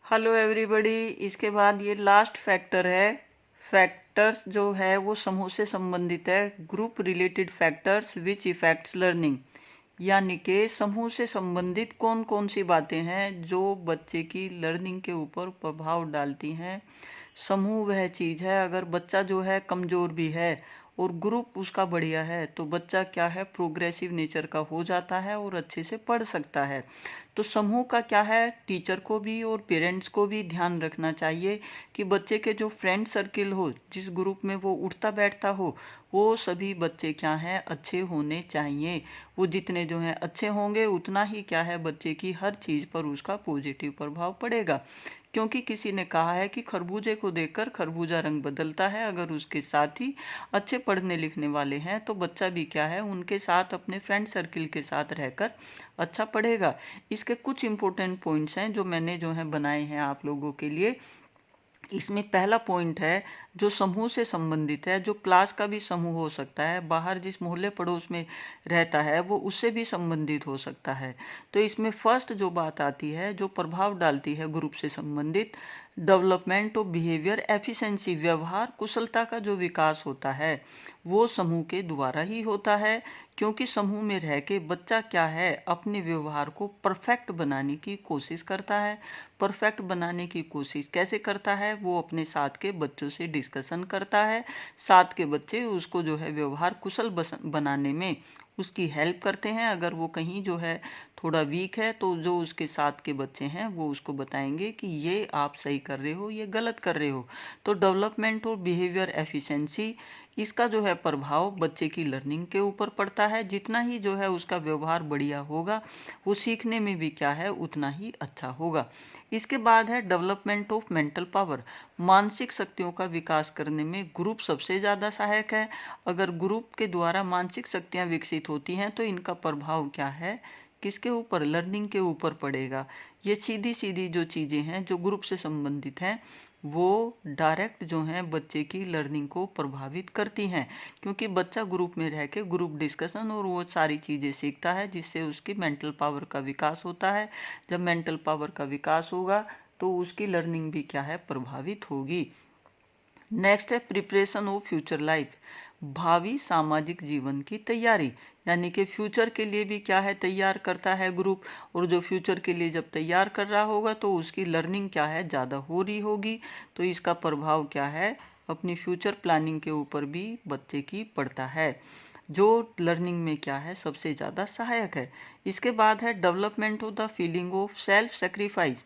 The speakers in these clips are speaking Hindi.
Hello everybody. इसके बाद ये लास्ट फैक्टर है। फैक्टर्स जो है वो समूह से संबंधित है। Group related factors which effects learning, यानी कि समूह से संबंधित कौन कौन सी बातें हैं जो बच्चे की लर्निंग के ऊपर प्रभाव डालती हैं। समूह वह चीज़ है, अगर बच्चा जो है कमज़ोर भी है और ग्रुप उसका बढ़िया है तो बच्चा क्या है, प्रोग्रेसिव नेचर का हो जाता है और अच्छे से पढ़ सकता है। तो समूह का क्या है, टीचर को भी और पेरेंट्स को भी ध्यान रखना चाहिए कि बच्चे के जो फ्रेंड सर्किल हो, जिस ग्रुप में वो उठता बैठता हो, वो सभी बच्चे क्या हैं, अच्छे होने चाहिए। वो जितने जो हैं अच्छे होंगे उतना ही क्या है, बच्चे की हर चीज़ पर उसका पॉजिटिव प्रभाव पड़ेगा। क्योंकि किसी ने कहा है कि खरबूजे को देखकर खरबूजा रंग बदलता है। अगर उसके साथ ही अच्छे पढ़ने लिखने वाले हैं तो बच्चा भी क्या है, उनके साथ अपने फ्रेंड सर्किल के साथ रहकर अच्छा पढ़ेगा। इसके कुछ इंपॉर्टेंट पॉइंट्स हैं जो मैंने जो है बनाए हैं आप लोगों के लिए। इसमें पहला पॉइंट है जो समूह से संबंधित है, जो क्लास का भी समूह हो सकता है, बाहर जिस मोहल्ले पड़ोस में रहता है वो उससे भी संबंधित हो सकता है। तो इसमें फर्स्ट जो बात आती है, जो प्रभाव डालती है ग्रुप से संबंधित, डेवलपमेंट ऑफ बिहेवियर एफिशिएंसी, व्यवहार कुशलता का जो विकास होता है वो समूह के द्वारा ही होता है। क्योंकि समूह में रह के बच्चा क्या है, अपने व्यवहार को परफेक्ट बनाने की कोशिश करता है। परफेक्ट बनाने की कोशिश कैसे करता है, वो अपने साथ के बच्चों से डिस्कशन करता है। साथ के बच्चे उसको जो है व्यवहार कुशल बनाने में उसकी हेल्प करते हैं। अगर वो कहीं जो है थोड़ा वीक है तो जो उसके साथ के बच्चे हैं वो उसको बताएंगे कि ये आप सही कर रहे हो, ये गलत कर रहे हो। तो डेवलपमेंट और बिहेवियर एफिशिएंसी, इसका जो है प्रभाव बच्चे की लर्निंग के ऊपर पड़ता है। जितना ही जो है उसका व्यवहार बढ़िया होगा, वो सीखने में भी क्या है, उतना ही अच्छा होगा। इसके बाद है डेवलपमेंट ऑफ मेंटल पावर, मानसिक शक्तियों का विकास करने में ग्रुप सबसे ज़्यादा सहायक है। अगर ग्रुप के द्वारा मानसिक शक्तियाँ विकसित होती हैं तो इनका प्रभाव क्या है, किसके ऊपर, लर्निंग के ऊपर पड़ेगा। ये सीधी सीधी जो चीज़ें हैं जो ग्रुप से संबंधित हैं वो डायरेक्ट जो हैं बच्चे की लर्निंग को प्रभावित करती हैं। क्योंकि बच्चा ग्रुप में रह के ग्रुप डिस्कशन और वो सारी चीज़ें सीखता है जिससे उसकी मेंटल पावर का विकास होता है। जब मेंटल पावर का विकास होगा तो उसकी लर्निंग भी क्या है, प्रभावित होगी। नेक्स्ट है प्रिपरेशन ऑफ फ्यूचर लाइफ, भावी सामाजिक जीवन की तैयारी, यानी कि फ्यूचर के लिए भी क्या है, तैयार करता है ग्रुप। और जो फ्यूचर के लिए जब तैयार कर रहा होगा तो उसकी लर्निंग क्या है, ज़्यादा हो रही होगी। तो इसका प्रभाव क्या है, अपनी फ्यूचर प्लानिंग के ऊपर भी बच्चे की पड़ता है, जो लर्निंग में क्या है, सबसे ज़्यादा सहायक है। इसके बाद है development of the feeling of self sacrifice,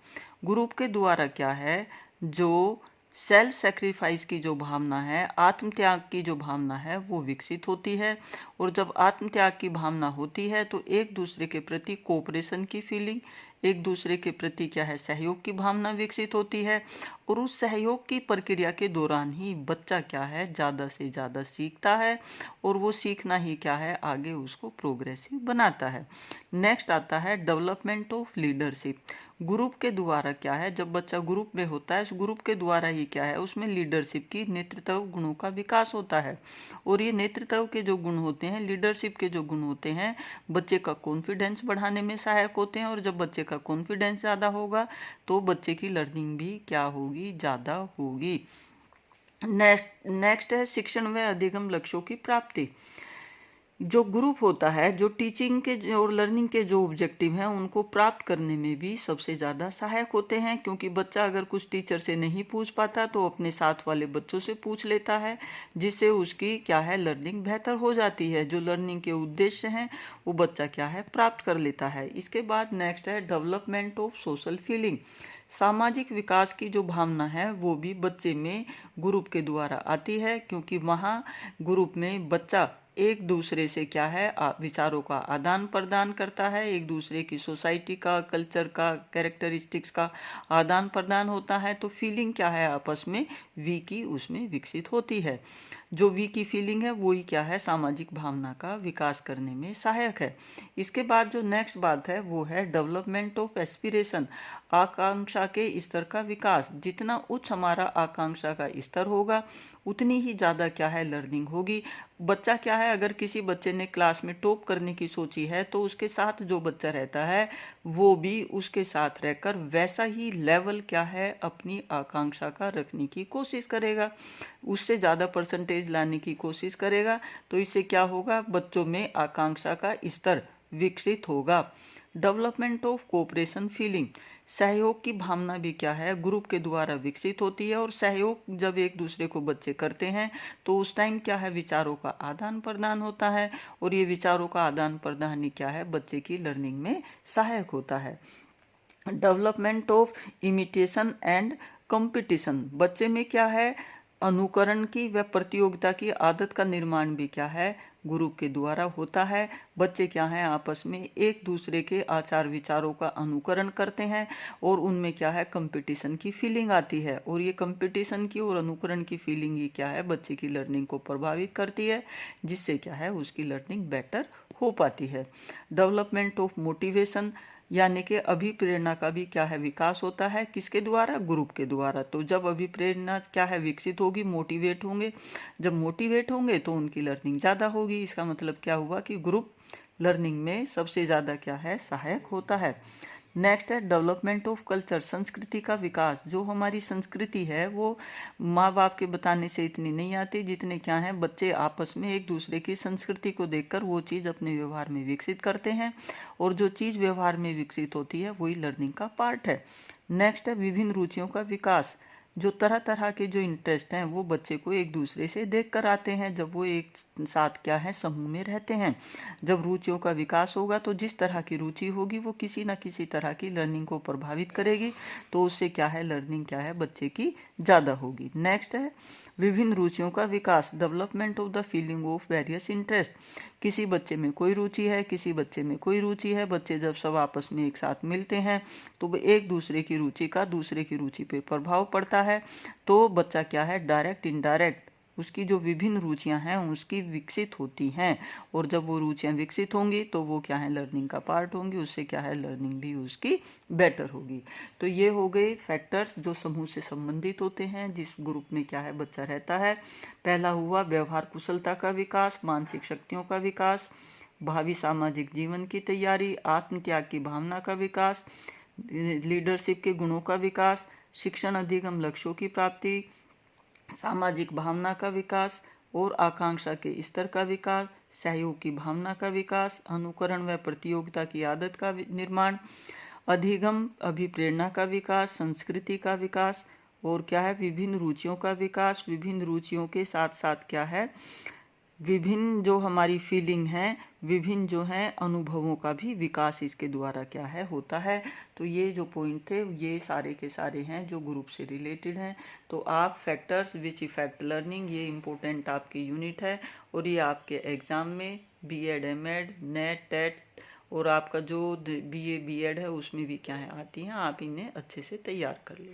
group के द्वारा क्या है, जो सेल्फ सेक्रीफाइस की जो भावना है, आत्मत्याग की जो भावना है वो विकसित होती है। और जब आत्मत्याग की भावना होती है तो एक दूसरे के प्रति कोऑपरेशन की फीलिंग, एक दूसरे के प्रति क्या है, सहयोग की भावना विकसित होती है। और उस सहयोग की प्रक्रिया के दौरान ही बच्चा क्या है, ज़्यादा से ज़्यादा सीखता है और वो सीखना ही क्या है, आगे उसको प्रोग्रेसिव बनाता है। नेक्स्ट आता है डेवलपमेंट ऑफ लीडरशिप, ग्रुप के द्वारा क्या है, जब बच्चा ग्रुप में होता है, इस ग्रुप के द्वारा ही क्या है, उसमें लीडरशिप की, नेतृत्व गुणों का विकास होता है। और ये नेतृत्व के जो गुण होते हैं, लीडरशिप के जो गुण होते हैं, बच्चे का कॉन्फिडेंस बढ़ाने में सहायक होते हैं। और जब बच्चे का कॉन्फिडेंस ज़्यादा होगा तो बच्चे की लर्निंग भी क्या होगी, ज़्यादा होगी। नेक्स्ट है शिक्षण व अधिगम लक्ष्यों की प्राप्ति, जो ग्रुप होता है, जो टीचिंग के और लर्निंग के जो ऑब्जेक्टिव हैं उनको प्राप्त करने में भी सबसे ज़्यादा सहायक होते हैं। क्योंकि बच्चा अगर कुछ टीचर से नहीं पूछ पाता तो अपने साथ वाले बच्चों से पूछ लेता है, जिससे उसकी क्या है, लर्निंग बेहतर हो जाती है। जो लर्निंग के उद्देश्य हैं वो बच्चा क्या है, प्राप्त कर लेता है। इसके बाद नेक्स्ट है डेवलपमेंट ऑफ सोशल फीलिंग, सामाजिक विकास की जो भावना है वो भी बच्चे में ग्रुप के द्वारा आती है। क्योंकि वहाँ ग्रुप में बच्चा एक दूसरे से क्या है, विचारों का आदान प्रदान करता है, एक दूसरे की सोसाइटी का, कल्चर का, कैरेक्टरिस्टिक्स का आदान प्रदान होता है। तो फीलिंग क्या है, आपस में वी की उसमें विकसित होती है। जो वी की फीलिंग है वही क्या है, सामाजिक भावना का विकास करने में सहायक है। इसके बाद जो नेक्स्ट बात है वो है डेवलपमेंट ऑफ एस्पिरेशन, आकांक्षा के स्तर का विकास। जितना उच्च हमारा आकांक्षा का स्तर होगा उतनी ही ज़्यादा क्या है, लर्निंग होगी। बच्चा क्या है, अगर किसी बच्चे ने क्लास में टॉप करने की सोची है तो उसके साथ जो बच्चा रहता है वो भी उसके साथ रहकर वैसा ही लेवल क्या है, अपनी आकांक्षा का रखने की कोशिश करेगा, उससे ज़्यादा परसेंटेज लाने की कोशिश करेगा। तो इससे क्या होगा, बच्चों में आकांक्षा का स्तर विकसित होगा। डेवलपमेंट ऑफ कोऑपरेशन फीलिंग, सहयोग की भावना भी क्या है, ग्रुप के द्वारा विकसित होती है। और सहयोग जब एक दूसरे को बच्चे करते हैं तो उस टाइम क्या है, विचारों का आदान प्रदान होता है, और ये विचारों का आदान प्रदान ही क्या है, बच्चे की लर्निंग में सहायक होता है। Development of imitation and competition, बच्चे में क्या है, अनुकरण की व प्रतियोगिता की आदत का निर्माण भी क्या है, ग्रुप के द्वारा होता है। बच्चे क्या हैं, आपस में एक दूसरे के आचार विचारों का अनुकरण करते हैं और उनमें क्या है, कंपटीशन की फीलिंग आती है। और ये कंपटीशन की और अनुकरण की फीलिंग ही क्या है, बच्चे की लर्निंग को प्रभावित करती है, जिससे क्या है, उसकी लर्निंग बेटर हो पाती है। डेवलपमेंट ऑफ मोटिवेशन, यानी कि अभिप्रेरणा का भी क्या है, विकास होता है। किसके द्वारा, ग्रुप के द्वारा। तो जब अभिप्रेरणा क्या है, विकसित होगी, मोटिवेट होंगे, जब मोटिवेट होंगे तो उनकी लर्निंग ज़्यादा होगी। इसका मतलब क्या हुआ कि ग्रुप लर्निंग में सबसे ज़्यादा क्या है, सहायक होता है। नेक्स्ट है डेवलपमेंट ऑफ कल्चर, संस्कृति का विकास। जो हमारी संस्कृति है वो माँ बाप के बताने से इतनी नहीं आती जितने क्या है, बच्चे आपस में एक दूसरे की संस्कृति को देखकर वो चीज़ अपने व्यवहार में विकसित करते हैं, और जो चीज़ व्यवहार में विकसित होती है वही लर्निंग का पार्ट है। नेक्स्ट है विभिन्न रुचियों का विकास, जो तरह तरह के जो इंटरेस्ट हैं वो बच्चे को एक दूसरे से देख कर आते हैं जब वो एक साथ क्या है, समूह में रहते हैं। जब रुचियों का विकास होगा तो जिस तरह की रुचि होगी वो किसी न किसी तरह की लर्निंग को प्रभावित करेगी, तो उससे क्या है, लर्निंग क्या है, बच्चे की ज़्यादा होगी। नेक्स्ट है विभिन्न रुचियों का विकास, development of the feeling of various interest. किसी बच्चे में कोई रुचि है, किसी बच्चे में कोई रुचि है। बच्चे जब सब आपस में एक साथ मिलते हैं तो एक दूसरे की रुचि का दूसरे की रुचि पे प्रभाव पड़ता है। तो बच्चा क्या है, डायरेक्ट इनडायरेक्ट उसकी जो विभिन्न रुचियां हैं उसकी विकसित होती हैं, और जब वो रुचियां विकसित होंगी तो वो क्या है, लर्निंग का पार्ट होंगी, उससे क्या है, लर्निंग भी उसकी बेटर होगी। तो ये हो गए फैक्टर्स जो समूह से संबंधित होते हैं, जिस ग्रुप में क्या है, बच्चा रहता है। पहला हुआ व्यवहार कुशलता का विकास, मानसिक शक्तियों का विकास, भावी सामाजिक जीवन की तैयारी, आत्मत्याग की भावना का विकास, लीडरशिप के गुणों का विकास, शिक्षण अधिगम लक्ष्यों की प्राप्ति, सामाजिक भावना का विकास और आकांक्षा के स्तर का विकास, सहयोग की भावना का विकास, अनुकरण व प्रतियोगिता की आदत का निर्माण, अधिगम अभिप्रेरणा का विकास, संस्कृति का विकास, और क्या है, विभिन्न रुचियों का विकास। विभिन्न रुचियों के साथ साथ क्या है, विभिन्न जो हमारी फीलिंग है, विभिन्न जो है अनुभवों का भी विकास इसके द्वारा क्या है, होता है। तो ये जो पॉइंट थे ये सारे के सारे हैं जो ग्रुप से रिलेटेड हैं। तो आप फैक्टर्स विच इफेक्ट लर्निंग, ये इम्पोर्टेंट आपकी यूनिट है, और ये आपके एग्ज़ाम में बीएड, एमएड, नेट, टेट और आपका जो बीए बीएड है उसमें भी क्या है, आती हैं। आप इन्हें अच्छे से तैयार कर लीजिए।